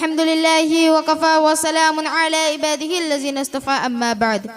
अल्हम्दुलिल्लाहि व कफ़ा व सलामुन अला इबादिहिल्लज़ीना इस्तफ़ा अम्मा बअद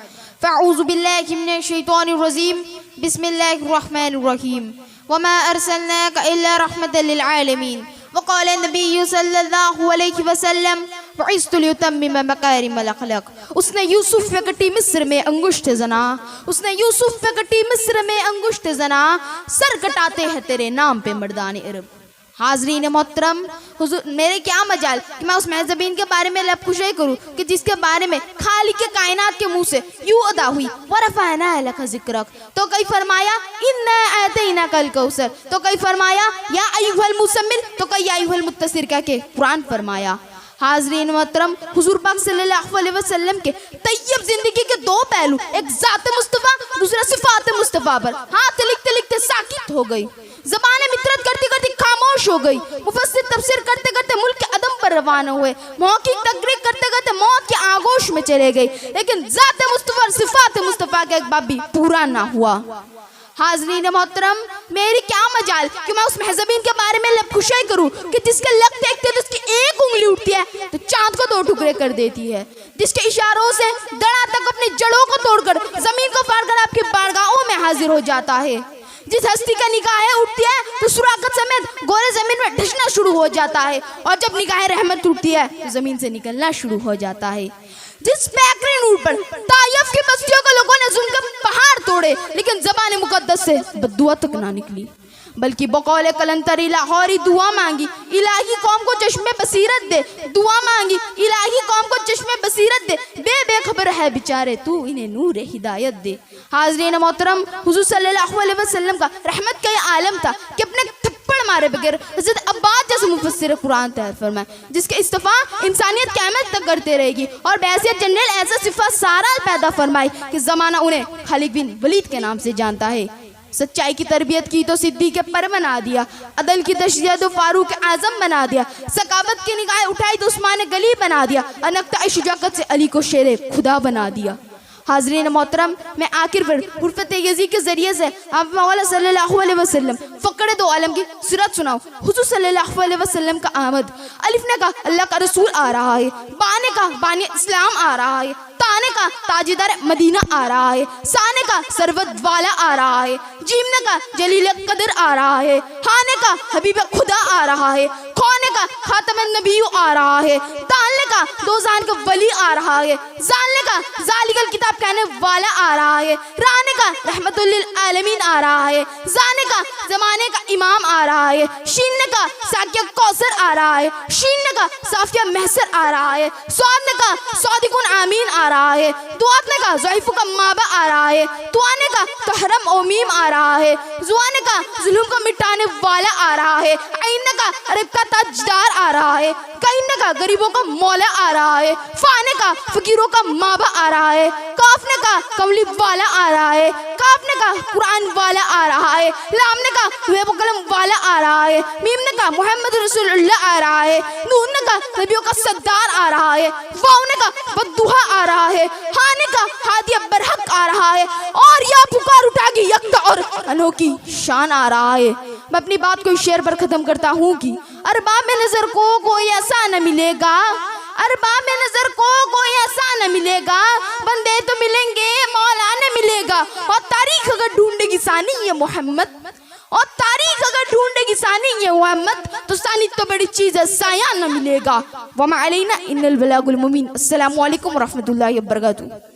फ़अऊज़ु बिल्लाहि मिनश शैतानिर रजीम बिस्मिल्लाहिर रहमानिर रहीम वमा अर्सलनाका इल्ला रहमतल लिल आलमीन वक़ाल नबिय्यु सल्लल्लाहु अलैहि वसल्लम बुइस्तु लियुतम्मिम मकारिमल अख़लाक़। उसने यूसुफ पे कटी मिस्र में अंगुष्ठ जना, उसने यूसुफ पे कटी मिस्र में अंगुष्ठ जना, सर कटाते हैं तेरे नाम पे मर्दाने अरब। हाज़रीन मोहतरम, हुजूर मेरे क्या मजाल कि मैं उस महज़बीन के बारे में लबकुशाई करूँ कि जिसके बारे में खालिक के कायनात के मुंह से यूँ अदा हुई वरफ़अना लका ज़िक्रक। तो कई फरमाया इन्ना अतैनाकल कौसर, तो कई फरमाया या अय्युहल मुज़म्मिल, तो कई या अय्युहल मुद्दस्सिर कह के कुरान फरमाया। हाज़रीन मोहतरम, हुजूर पाक सल्लल्लाहु अलैहि वसल्लम के तैयब जिंदगी के दो पहलू, एक ज़ात मुस्तफ़ा, दूसरा सिफ़ात मुस्तफ़ा पर हाथ लिखते लिखते साकित हो गई, ज़बान मित्रत करती करती खामोश हो गई, मुफस्सिर तफसीर करते करते मुल्क के अदम पर रवाना हुए, मौखिक तकरीर करते करते मौत के आगोश में चले गई, लेकिन ज़ात मुस्तफ़ा और सिफ़ात मुस्तफ़ा का एक बाब भी पूरा ना हुआ। हाज़रीन मोहतरम, मेरी क्या मजाल कि मैं उस महज़बीन के बारे में लबकुशाई करूँ कि जिसके लग देखते तो उसकी एक उंगली उठती है तो चांद को दो टुकड़े कर देती है, जिसके इशारों से दड़ा तक अपनी जड़ों को तोड़कर जमीन को फाड़ कर आपकी बारगाहों में हाजिर हो जाता है, जिस हस्ती का निगाहें उठती है तो सुराखत समेत गोरे जमीन में ढसना शुरू हो जाता है, और जब निगाहें रहमत उठती है तो जमीन से निकलना शुरू हो जाता है, जिस पैकरीन ऊट पर ताइफ की बस्तियों को लोगों ने सुनकर पहाड़ तोड़े लेकिन ज़बान मुक़द्दस से बद्दुआ तक ना निकली, बल्कि बकौले कलंतरी लाहौरी दुआ मांगी इलाही कौम को चश्मे बसीरत दे, दुआ मांगी इलाही कौम को चश्मे बसीरत दे, बेखबर है बेचारे तू इन्हें नूर हिदायत दे। हाज़रीन मोहतरम, हुज़ूर सल्लल्लाहु अलैहि वसल्लम का रहमत का ये आलम था कि अपने थप्पड़ मारे बगैर हज़रत अब्बास जैसे मुफस्सिर कुरान तैयार फरमाए, जिसके इस्तिफ़ा इंसानियत क़यामत तक करते रहेगी, और बैसियत जनरल ऐसा सिफ़ा सारा पैदा फरमाई कि ज़माना उन्हें खालिद बिन वलीद के नाम से जानता है। सच्चाई की तरबियत की तो सिद्दीक़ पर बना दिया, अदल की तशरीह तो फारूक आज़म बना दिया, सकावत की निगाहें उठाई तो उस्मान गली बना दिया, अनक्ता शुजाकत से अली को शेर खुदा बना दिया। हाज़रीन मोहतरम, मैं आखिर पर हुर्फत यज़ी के ज़रिए से आप मौला सल्लल्लाहु अलैहि वसल्लम फ़क़रे दो आलम की सीरत सुनाऊँ। हुज़ूर सल्लल्लाहु अलैहि वसल्लम का आमद, अलिफ ने कहा अल्लाह का रसूल आ रहा है, बाने का बानी इस्लाम आ रहा है, ताने का ताजदार मदीना आ रहा है, साने का सरवत वाला आ रहा है, जीम ने का जलील कदर आ रहा है, हाने का हबीब खुदा आ रहा है, खोने का खातमन नबी आ रहा है, तालने का दोजान का वली आ रहा है, जालने का जालिकल किताब कहने वाला आ रहा है, राने का रहमतुल लिल आलमीन आ रहा है, जाने का जमाने का इमाम आ रहा है, शीन का साकिया कौसर आ रहा है, शीन का साफिया महसर आ रहा है, स्वाद का सौदिकुन आमीन आ रहा है, दुआने का ज़ईफ़ु का माबा आ रहा है, तुआने का तहरम ओमीम आ रहा है, जुआने का जुल्म को मिटाने वाला आ रहा है, आईने का अरब का ताजदार आ रहा है, कईने का गरीबों का मौला आ रहा है, फाने का फकीरों का माबा आ रहा है, काफने का कमली वाला आ रहा है, काफने का कुरान वाला आ रहा है, लामने का वेब कलम वाला आ रहा है, मीमने का मोहम्मद रसूलुल्लाह आ रहा है, नूने का नबियों का सरदार आ रहा है, वावने का बद्दुहा आ रहा है, हाने का हादिया बरहक आ रहा है, और या पुकार उठागी यकता और अनोखी शान आ रहा है। मैं अपनी बात को इस शेर पर ख़त्म करता हूँ कि अरबाब में नज़र को कोई ऐसा न मिलेगा, अरबाब में नज़र को कोई ऐसा न मिलेगा, बंदे तो मिलेंगे मौला न मिलेगा, और तारीख अगर ढूंढेगी सानी ये मोहम्मद, और तारीख अगर ढूंढेगी सानी ये मोहम्मद, तो सानी तो बड़ी चीज़ है साया न मिलेगा। वमा अलैना इन्नल बलागुल मुबीन। अस्सलामु अलैकुम व रहमतुल्लाहि व बरकातुहू।